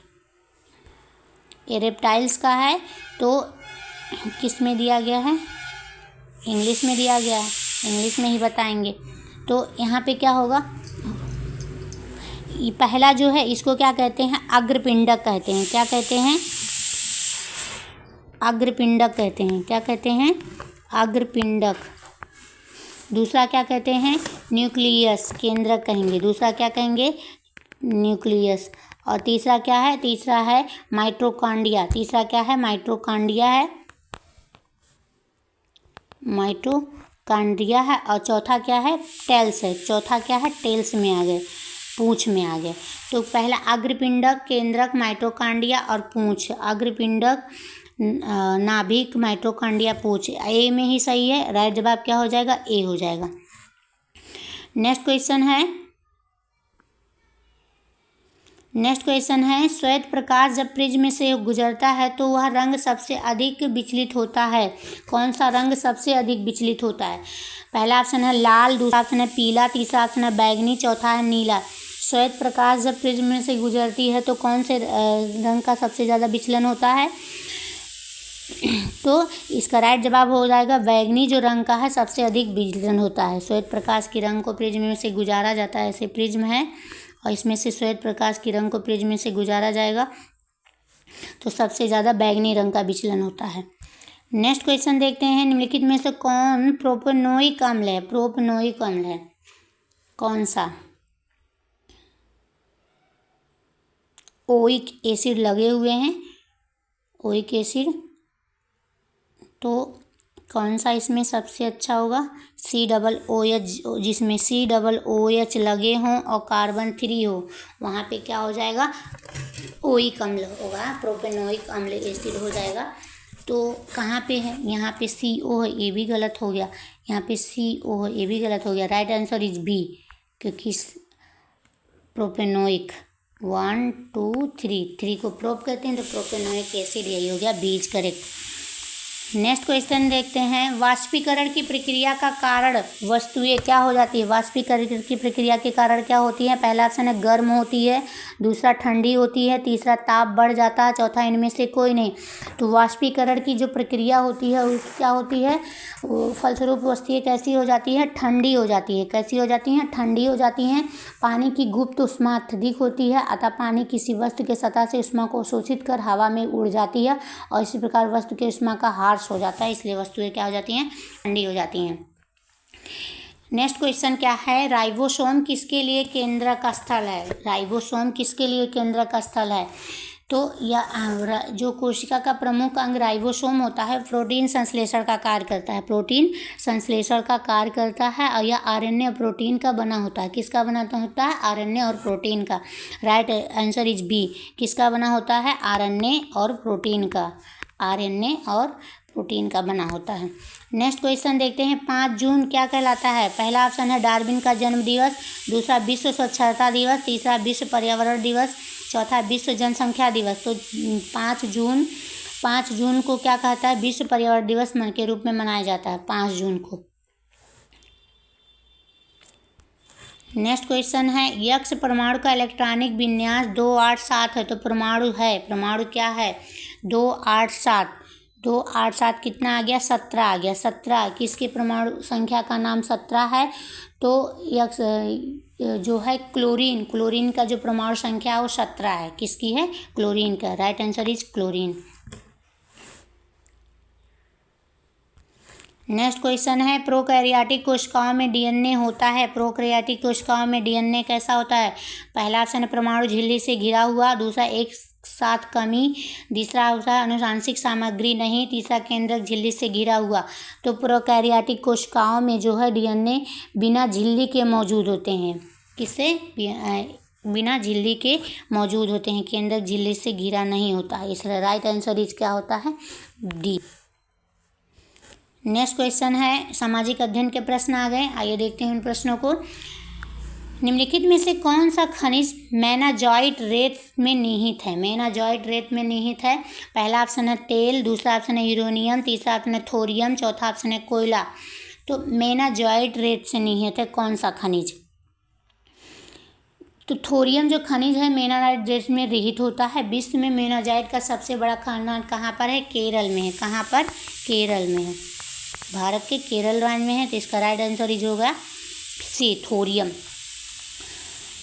ये रेप्टाइल्स का है, तो किस में दिया गया है? इंग्लिश में दिया गया है, इंग्लिश में ही बताएंगे। तो यहाँ पे क्या होगा? ये पहला जो है इसको क्या कहते हैं? अग्रपिंडक कहते हैं। क्या कहते हैं? अग्रपिंडक कहते हैं। क्या कहते हैं? अग्रपिंडक। दूसरा क्या कहते हैं? न्यूक्लियस, केंद्रक कहेंगे। दूसरा क्या कहेंगे? न्यूक्लियस। और तीसरा क्या है? तीसरा है माइटोकॉन्ड्रिया। तीसरा क्या है? माइटोकॉन्ड्रिया है, माइटोकॉन्ड्रिया है। और चौथा क्या है? टेल्स है। चौथा क्या है? टेल्स में आ गए, पूंछ में आ गए। तो पहला अग्रपिंडक, केंद्रक, माइटोकॉन्ड्रिया और पूंछ। अग्रपिंडक, नाभिक, माइटोकॉन्ड्रिया, पूंछ। ए में ही सही है। राइट जवाब क्या हो जाएगा? ए हो जाएगा। नेक्स्ट क्वेश्चन है श्वेत प्रकाश जब प्रिज्म से गुजरता है तो वह रंग सबसे अधिक विचलित होता है। कौन सा रंग सबसे अधिक विचलित होता है? पहला ऑप्शन है लाल, दूसरा ऑप्शन है पीला, तीसरा ऑप्शन है बैगनी, चौथा है नीला। श्वेत प्रकाश जब प्रिज्म से गुजरती है तो कौन से रंग का सबसे ज़्यादा विचलन होता है? तो इसका राइट जवाब हो जाएगा बैगनी, जो रंग का है सबसे अधिक विचलन होता है। श्वेत प्रकाश की रंग को प्रिज्म में से गुजारा जाता है, ऐसे प्रिज्म है और इसमें से श्वेत प्रकाश की रंग को प्रिज्म में से गुजारा जाएगा तो सबसे ज़्यादा बैगनी रंग का विचलन होता है। नेक्स्ट क्वेश्चन देखते हैं। निम्नलिखित में से कौन प्रोपेनोइक अम्ल है? प्रोपेनोइक अम्ल है कौन सा? ओइक एसिड लगे हुए हैं, ओइक एसिड। तो कौन सा इसमें सबसे अच्छा होगा? COOH, जिसमें COOH लगे हों और कार्बन 3 हो, वहाँ पे क्या हो जाएगा? ओइक अम्ल होगा, प्रोपेनोइक अम्ल एसिड हो जाएगा। तो कहाँ पे है? यहाँ पे CO है, ये भी गलत हो गया। यहाँ पे CO है, ये भी गलत हो गया। राइट आंसर इज बी, क्योंकि प्रोपेनोइक 1 2 3 को प्रोप कहते हैं, तो प्रोपेनोइक एसिड यही हो गया, B is correct. Next question देखते हैं। वाष्पीकरण की प्रक्रिया का कारण वस्तुएं क्या हो जाती है? वाष्पीकरण की प्रक्रिया के कारण क्या होती है? पहला ऑप्शन है गर्म होती है, दूसरा ठंडी होती है, तीसरा ताप बढ़ जाता है, चौथा इनमें से कोई नहीं। तो वाष्पीकरण की जो प्रक्रिया होती है वो क्या होती है? वो फलस्वरूप वस्तुएं कैसी हो जाती है? ठंडी हो जाती है। कैसी हो जाती हैं? ठंडी हो जाती हैं। पानी की गुप्त ऊष्मा अत्यधिक होती है, अतः पानी किसी वस्तु के सतह से ऊष्मा को शोषित कर हवा में उड़ जाती है और इसी प्रकार वस्तु के ऊष्मा का ह्रास हो जाता है, इसलिए वस्तुएं क्या हो जाती हैं? ठंडी हो जाती हैं। नेक्स्ट क्वेश्चन क्या है, राइबोसोम किसके लिए केंद्र का स्थल है? राइबोसोम किसके लिए केंद्र का स्थल है? तो यह जो कोशिका का प्रमुख अंग राइबोसोम होता है, प्रोटीन संश्लेषण का कार्य करता है, प्रोटीन संश्लेषण का कार्य करता है, और यह आरएनए और प्रोटीन का बना होता है। किसका बना होता है? आरएनए और प्रोटीन का। Right answer is B. किसका बना होता है? आरएनए और प्रोटीन का। आरएनए और प्रोटीन का बना होता है। नेक्स्ट क्वेश्चन देखते हैं, 5 जून क्या कहलाता है? पहला ऑप्शन है डार्विन का जन्म दिवस, दूसरा विश्व स्वच्छता दिवस, तीसरा विश्व पर्यावरण दिवस, चौथा विश्व जनसंख्या दिवस। तो 5 जून को क्या कहता है? विश्व पर्यावरण दिवस के रूप में मनाया जाता है 5 जून को। नेक्स्ट क्वेश्चन है, यक्ष परमाणु का इलेक्ट्रॉनिक विन्यास 287 है। तो परमाणु क्या है? 287। 287 कितना आ गया? 17 आ गया। 17 किसकी परमाणु संख्या का नाम 17 है? तो यक्ष जो है क्लोरीन का जो परमाणु संख्या है वो 17 है। किसकी है? क्लोरीन का। Right answer is chlorine. Next question है, प्रोकैरियोटिक कोशिकाओं में डीएनए होता है। प्रोकैरियोटिक कोशिकाओं में डीएनए कैसा होता है? पहला ऑप्शन है परमाणु झिल्ली से घिरा हुआ, दूसरा एक साथ कमी, तीसरा होता है अनुवांशिक सामग्री नहीं, तीसरा केंद्रक झिल्ली से घिरा हुआ। तो प्रोकैरियोटिक कोशिकाओं में जो है डीएनए बिना झिल्ली के मौजूद होते हैं। किससे? बिना झिल्ली के मौजूद होते हैं, केंद्रक झिल्ली से घिरा नहीं होता है। इसलिए राइट आंसर इज क्या होता है? डी। नेक्स्ट क्वेश्चन है, सामाजिक अध्ययन के प्रश्न आ गए। आइए देखते हैं उन प्रश्नों को। निम्नलिखित में से कौन सा खनिज मेनाजॉइट रेत में निहित है? मेनाजॉइट रेत में निहित है। पहला ऑप्शन है तेल, दूसरा ऑप्शन है यूरेनियम, तीसरा ऑप्शन है थोरियम, चौथा ऑप्शन है कोयला। तो मेनाजॉइट रेत से निहित है कौन सा खनिज? तो थोरियम जो खनिज है मेनाजॉइट रेत में निहित होता है। विश्व में मेनाजॉइट का सबसे बड़ा खनन कहाँ पर है? केरल में है। कहाँ पर? केरल में है। भारत के केरल राज्य में है। तो इसका राइट आंसर इज होगा सी, थोरियम।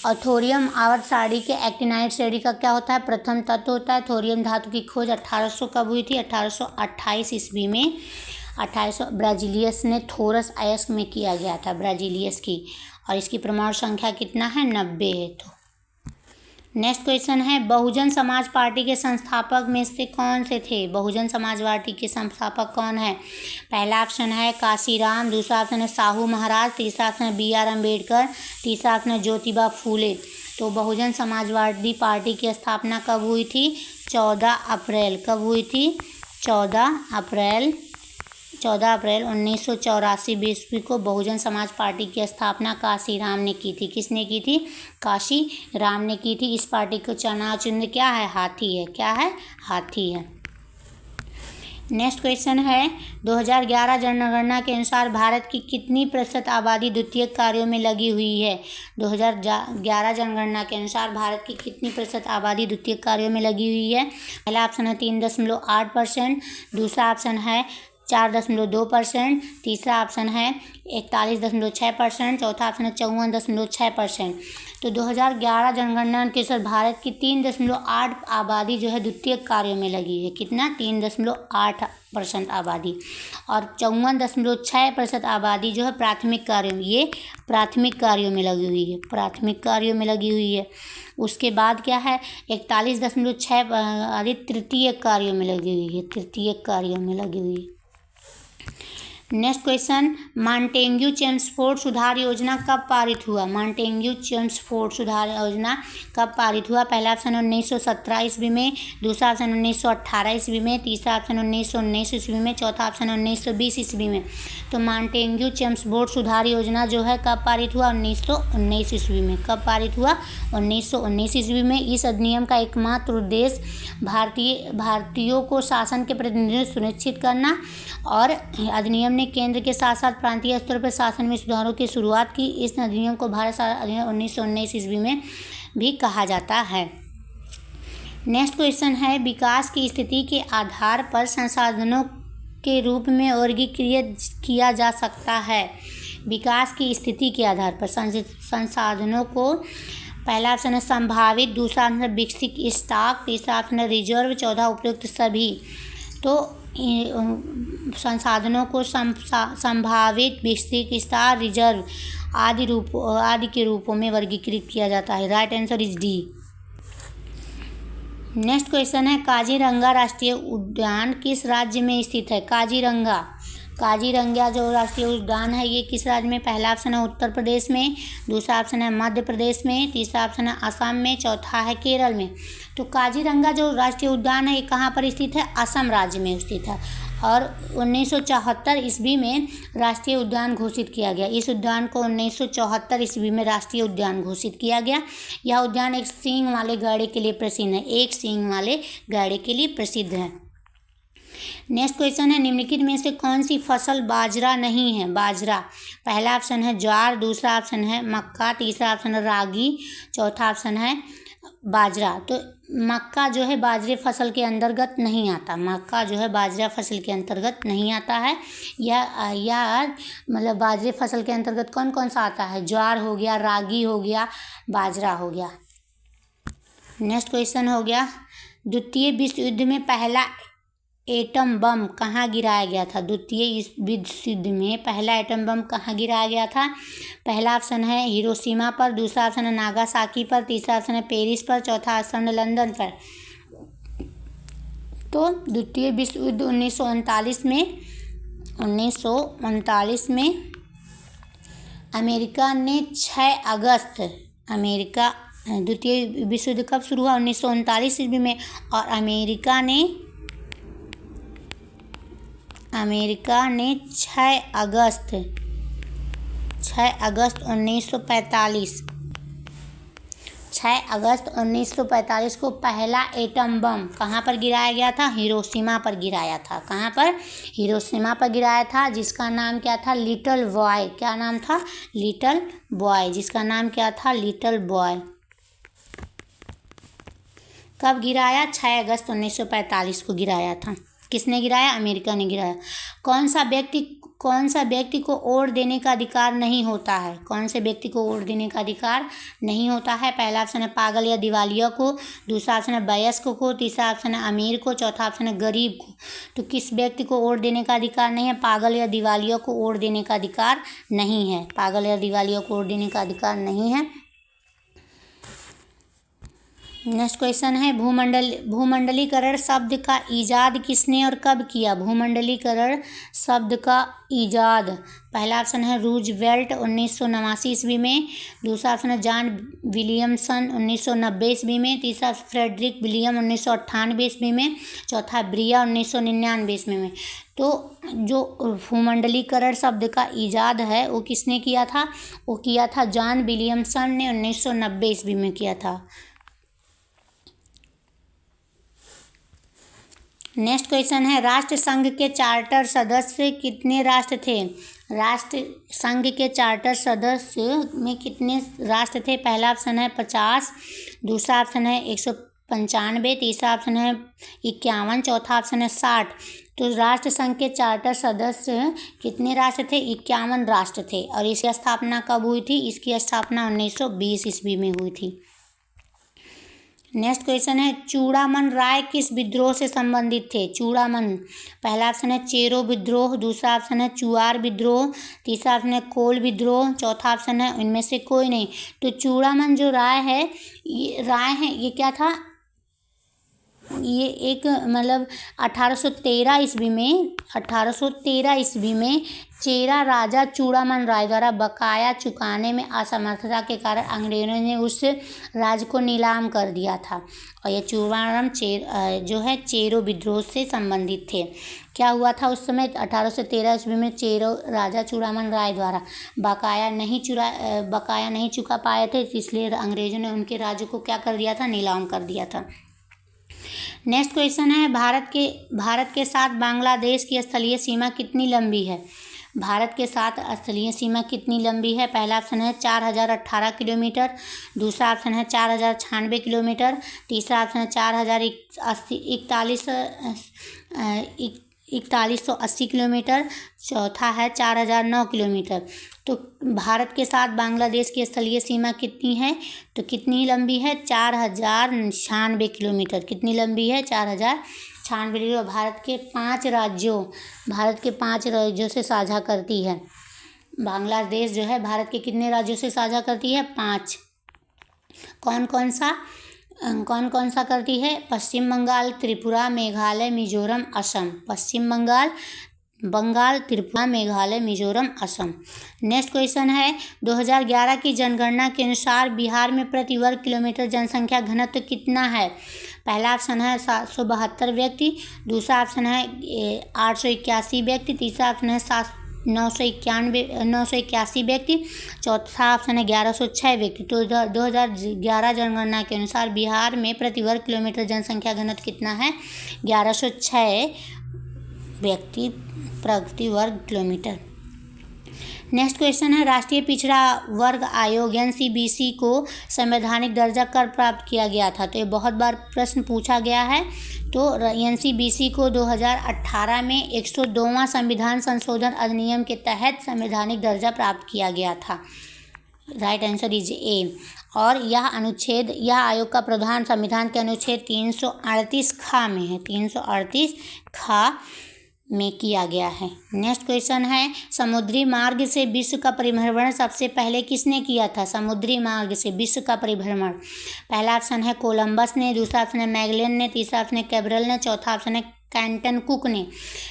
और थोरियम आवर्त सारणी के एक्टिनाइड श्रेणी का क्या होता है? प्रथम तत्व होता है। थोरियम धातु की खोज 1800 कब हुई थी? 1828 ईस्वी में। 1800 ब्राजीलियस ने थोरस अयस्क में किया गया था, ब्राजीलियस की। और इसकी परमाणु संख्या कितना है? 90 है। तो नेक्स्ट क्वेश्चन है, बहुजन समाज पार्टी के संस्थापक में से कौन से थे? बहुजन समाज पार्टी के संस्थापक कौन है? पहला ऑप्शन है काशीराम, दूसरा ऑप्शन है साहू महाराज, तीसरा ऑप्शन है BR अम्बेडकर, तीसरा ऑप्शन है ज्योतिबा फूले। तो बहुजन समाजवादी पार्टी की स्थापना कब हुई थी? 14 अप्रैल। कब हुई थी? 14 अप्रैल 1984 ईस्वी को बहुजन समाज पार्टी की स्थापना काशीराम ने की थी। किसने की थी? काशीराम ने की थी। इस पार्टी को चुनाव चिन्ह क्या है? हाथी है। क्या है? हाथी है। नेक्स्ट क्वेश्चन है, 2011 जनगणना के अनुसार भारत की कितनी प्रतिशत आबादी द्वितीयक कार्यों में लगी हुई है? 2011 जनगणना के अनुसार भारत की कितनी प्रतिशत आबादी द्वितीयक कार्यों में लगी हुई है? पहला ऑप्शन है 3.8%, दूसरा ऑप्शन है 4.2%, तीसरा ऑप्शन है 41.6%, चौथा ऑप्शन है 54.6%। तो 2011 जनगणना के अनुसार भारत की 3.8 आबादी जो है द्वितीयक कार्यों में लगी है। कितना? 3.8% आबादी। और 54.6% आबादी जो है प्राथमिक कार्यों में, ये प्राथमिक कार्यों में लगी हुई है। प्राथमिक कार्यों में लगी हुई है। उसके बाद क्या है? 41.6 आदि तृतीयक कार्यों में लगी हुई है। तृतीयक कार्यों में लगी हुई है। नेक्स्ट क्वेश्चन, मॉन्टेग्यू चेम्सफोर्ड सुधार योजना कब पारित हुआ? मॉन्टेग्यू चेम्सफोर्ड सुधार योजना कब पारित हुआ? पहला ऑप्शन 1917 ईस्वी में, दूसरा ऑप्शन 1918 ईस्वी में, तीसरा ऑप्शन 1919 ईस्वी में, चौथा ऑप्शन 1920 ईस्वी में। तो मॉन्टेग्यू चेम्सफोर्ड सुधार योजना जो है कब पारित हुआ? 1919 ईस्वी में। कब पारित हुआ? 1919 ईस्वी में। इस अधिनियम का एकमात्र उद्देश्य भारतीयों को शासन के प्रतिनिधित्व सुनिश्चित करना, और अधिनियम ने केंद्र के साथ साथ प्रांतीय स्तर पर शासन में सुधारों की शुरुआत की। इस अधिनियम को भारत अधिनियम 1919 ईस्वी में भी कहा जाता है। नेक्स्ट क्वेश्चन है, विकास की स्थिति के आधार पर संसाधनों के रूप में वर्गीकृत किया जा सकता है। विकास की स्थिति के आधार पर संसाधनों को, पहला ऑप्शन है संभावित, दूसरा ऑप्शन है विकसित स्टॉक, तीसरा ऑप्शन है रिजर्व, चौथा उपयुक्त सभी। तो संसाधनों को संभावित विस्तार रिजर्व आदि के रूपों में वर्गीकृत किया जाता है। Right answer is D. Next question है काजीरंगा राष्ट्रीय उद्यान किस राज्य में स्थित है? काजीरंगा जो राष्ट्रीय उद्यान है ये किस राज्य में? पहला ऑप्शन है उत्तर प्रदेश में, दूसरा ऑप्शन है मध्य प्रदेश में, तीसरा ऑप्शन है असम में, चौथा है केरल में। तो काजीरंगा जो राष्ट्रीय उद्यान है ये कहाँ पर स्थित है? असम राज्य में स्थित है और 1974 ईस्वी में राष्ट्रीय उद्यान घोषित किया गया। इस उद्यान को 1974 ईस्वी में राष्ट्रीय उद्यान घोषित किया गया। यह उद्यान एक सींग वाले गैंडे के लिए प्रसिद्ध है, एक सींग वाले गैंडे के लिए प्रसिद्ध है। नेक्स्ट क्वेश्चन है निम्नलिखित में से कौन सी फसल बाजरा नहीं है? बाजरा, पहला ऑप्शन है ज्वार, दूसरा ऑप्शन है मक्का, तीसरा ऑप्शन है रागी, चौथा ऑप्शन है बाजरा। तो मक्का जो है बाजरे फसल के अंतर्गत नहीं आता, मक्का जो है बाजरा फसल के अंतर्गत नहीं आता है। या मतलब बाजरे फसल के अंतर्गत कौन कौन सा आता है? ज्वार हो गया, रागी हो गया, बाजरा हो गया। नेक्स्ट क्वेश्चन हो गया द्वितीय विश्व युद्ध में पहला एटम बम कहाँ गिराया गया था? द्वितीय विश्व युद्ध में पहला एटम बम कहाँ गिराया गया था? पहला ऑप्शन है हिरोशिमा पर, दूसरा ऑप्शन है नागासाकी पर, तीसरा ऑप्शन है पेरिस पर, चौथा ऑप्शन है लंदन पर। तो द्वितीय विश्व युद्ध 1939 में अमेरिका ने 6 अगस्त द्वितीय विश्व युद्ध कब शुरू हुआ? 1939 ईस्वी में। और अमेरिका ने 6 अगस्त 1945 को पहला एटम बम कहाँ पर गिराया गया था? हिरोशिमा पर गिराया था। कहाँ पर? हिरोशिमा पर गिराया था, जिसका नाम क्या था? Little boy. क्या नाम था? लिटिल बॉय, जिसका नाम क्या था? Little boy. कब गिराया? 6 अगस्त 1945 को गिराया था। किसने गिराया? अमेरिका ने गिराया। कौन सा व्यक्ति को वोट देने का अधिकार नहीं होता है? कौन से व्यक्ति को वोट देने का अधिकार नहीं होता है? पहला ऑप्शन है पागल या दिवालिया को, दूसरा ऑप्शन है वयस्क को, तीसरा ऑप्शन है अमीर को, चौथा ऑप्शन है गरीब को। तो किस व्यक्ति को वोट देने का अधिकार नहीं है? पागल या दिवालिया को वोट देने का अधिकार नहीं है। पागल या दिवालिया को वोट देने का अधिकार नहीं है। नेक्स्ट क्वेश्चन है भूमंडलीकरण शब्द का इजाद किसने और कब किया? भूमंडलीकरण शब्द का इजाद, पहला ऑप्शन है रूजवेल्ट 1989 ईस्वी में, दूसरा ऑप्शन है जॉन विलियमसन 1990 ईस्वी में, तीसरा फ्रेडरिक विलियम 1998 ईस्वी में, चौथा ब्रिया 1999 ईस्वी में। तो जो भूमंडलीकरण शब्द का इजाद है वो किसने किया था? वो किया था जॉन विलियमसन ने 1990 ईस्वी में किया था। नेक्स्ट क्वेश्चन है राष्ट्र संघ के चार्टर सदस्य कितने राष्ट्र थे? राष्ट्र संघ के चार्टर सदस्य में कितने राष्ट्र थे? पहला ऑप्शन है 50, दूसरा ऑप्शन है 195, तीसरा ऑप्शन है 51, चौथा ऑप्शन है 60। तो राष्ट्र संघ के चार्टर सदस्य कितने राष्ट्र थे? 51 राष्ट्र थे। और इसकी स्थापना कब हुई थी? इसकी स्थापना 1920 ईस्वी में हुई थी। नेक्स्ट क्वेश्चन है चूड़ामन राय किस विद्रोह से संबंधित थे? चूड़ामन, पहला ऑप्शन है चेरो विद्रोह, दूसरा ऑप्शन है चुआर विद्रोह, तीसरा ऑप्शन है कोल विद्रोह, चौथा ऑप्शन है इनमें से कोई नहीं। तो चूड़ामन जो राय है ये क्या था? ये एक मतलब 1813 ईस्वी में चेरा राजा चूड़ामन राय द्वारा बकाया चुकाने में असमर्थता के कारण अंग्रेजों ने उस राज्य को नीलाम कर दिया था। और ये चूड़ामन जो है चेरो विद्रोह से संबंधित थे। क्या हुआ था उस समय? 1813 ईस्वी में चेरो राजा चूड़ामन राय द्वारा बकाया नहीं चुका पाए थे, इसलिए अंग्रेजों ने उनके राज्य को क्या कर दिया था? नीलाम कर दिया था। नेक्स्ट क्वेश्चन है भारत के साथ बांग्लादेश की स्थलीय सीमा कितनी लंबी है? भारत के साथ स्थलीय सीमा कितनी लंबी है? पहला ऑप्शन है 4018 किलोमीटर, दूसरा ऑप्शन है 4096 किलोमीटर, तीसरा ऑप्शन है 4180 किलोमीटर, चौथा है 4009 किलोमीटर। तो भारत के साथ बांग्लादेश की स्थलीय सीमा कितनी है? तो कितनी लंबी है? 4096 किलोमीटर। कितनी लंबी है? 4096 96 और भारत के 5 राज्यों से साझा करती है। बांग्लादेश जो है भारत के कितने राज्यों से साझा करती है? 5। कौन कौन सा करती है? पश्चिम बंगाल, त्रिपुरा, मेघालय, मिजोरम, असम। पश्चिम बंगाल, त्रिपुरा, मेघालय, मिजोरम, असम। नेक्स्ट क्वेश्चन है 2011 की जनगणना के अनुसार बिहार में प्रति वर्ग किलोमीटर जनसंख्या घनत्व कितना है? पहला ऑप्शन है 772 व्यक्ति, दूसरा ऑप्शन है 881 व्यक्ति, तीसरा ऑप्शन है 981 व्यक्ति, चौथा ऑप्शन है 1106 व्यक्ति। तो 2011 जनगणना के अनुसार बिहार में प्रति वर्ग किलोमीटर जनसंख्या घनत्व कितना है? 1106 व्यक्ति प्रति वर्ग किलोमीटर। नेक्स्ट क्वेश्चन है राष्ट्रीय पिछड़ा वर्ग आयोग NCBC को संवैधानिक दर्जा कब प्राप्त किया गया था? तो ये बहुत बार प्रश्न पूछा गया है। तो NCBC को 2018 में 102वां संविधान संशोधन अधिनियम के तहत संवैधानिक दर्जा प्राप्त किया गया था। Right answer is a. और यह आयोग का प्रावधान संविधान के अनुच्छेद 338 खा में है, 338 खा में किया गया है। नेक्स्ट क्वेश्चन है समुद्री मार्ग से विश्व का परिभ्रमण सबसे पहले किसने किया था? समुद्री मार्ग से विश्व का परिभ्रमण पहला ऑप्शन है कोलंबस ने, दूसरा ऑप्शन है मैगलन ने, तीसरा ऑप्शन है कैब्रल ने, चौथा ऑप्शन है कैंटन कुक ने।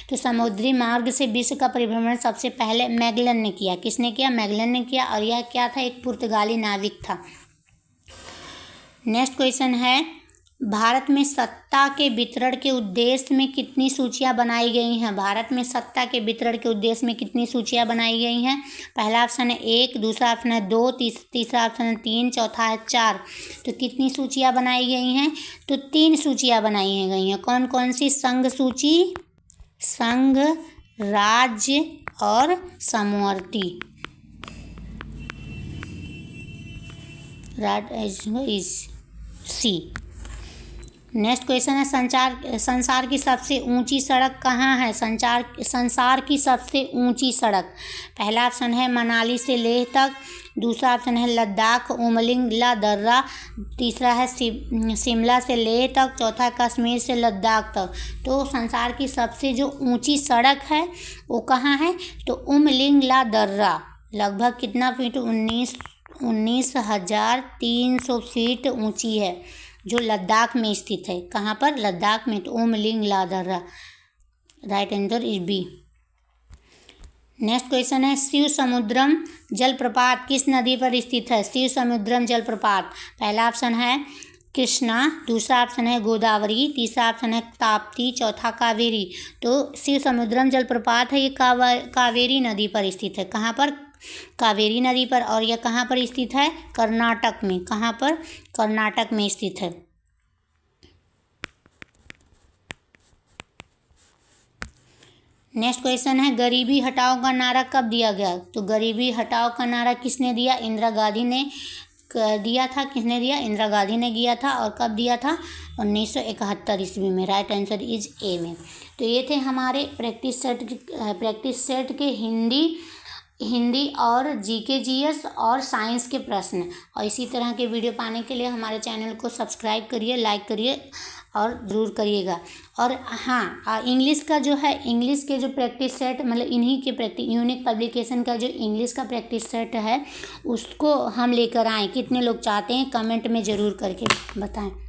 तो समुद्री मार्ग से विश्व का परिभ्रमण सबसे पहले मैगलन ने किया। किसने किया? मैगलन ने किया। और यह क्या था? एक पुर्तगाली नाविक था। नेक्स्ट क्वेश्चन है भारत में सत्ता के वितरण के उद्देश्य में कितनी सूचियां बनाई गई हैं? भारत में सत्ता के वितरण के उद्देश्य में कितनी सूचियां बनाई गई हैं? पहला ऑप्शन है 1, दूसरा ऑप्शन है 2, तीसरा ऑप्शन है 3, चौथा है 4। तो कितनी सूचियां बनाई गई हैं? तो 3 सूचियां बनाई गई हैं। कौन कौन सी? संघ सूची, संघ, राज्य और समवर्ती। सी। नेक्स्ट क्वेश्चन है संसार की सबसे ऊंची सड़क कहाँ है? संसार की सबसे ऊंची सड़क पहला ऑप्शन है मनाली से लेह तक, दूसरा ऑप्शन है लद्दाख उमलिंग ला दर्रा, तीसरा है शिमला से लेह तक, चौथा कश्मीर से लद्दाख तक। तो संसार की सबसे जो ऊंची सड़क है वो कहाँ है? तो उमलिंग ला दर्रा। लगभग कितना फीट? 19,300 फीट ऊंची है, जो लद्दाख में स्थित है। कहाँ पर? लद्दाख में। तो उमलिंग ला दर्रा। Right answer is B. Next question है शिव समुद्रम जलप्रपात किस नदी पर स्थित है? शिव समुद्रम जलप्रपात पहला ऑप्शन है कृष्णा, दूसरा ऑप्शन है गोदावरी, तीसरा ऑप्शन है ताप्ती, चौथा कावेरी। तो शिव समुद्रम जलप्रपात है ये कावेरी नदी पर स्थित है। कहाँ पर? कावेरी नदी पर। और यह कहाँ पर स्थित है? कर्नाटक में। कहाँ पर? कर्नाटक में स्थित है। नेक्स्ट क्वेश्चन है गरीबी हटाओ का नारा कब दिया गया? तो गरीबी हटाओ का नारा किसने दिया? इंदिरा गांधी ने दिया था। किसने दिया? इंदिरा गांधी ने दिया था। और कब दिया था? 1971 ईस्वी में। राइट आंसर इज ए में। तो ये थे हमारे प्रैक्टिस सेट के हिंदी और जीके जीएस और साइंस के प्रश्न। और इसी तरह के वीडियो पाने के लिए हमारे चैनल को सब्सक्राइब करिए, लाइक करिए और ज़रूर करिएगा। और हाँ, इंग्लिश का जो है, इंग्लिश के जो प्रैक्टिस सेट मतलब इन्हीं के यूनिक पब्लिकेशन का जो इंग्लिश का प्रैक्टिस सेट है उसको हम लेकर आएँ। कितने लोग चाहते हैं कमेंट में ज़रूर करके बताएं।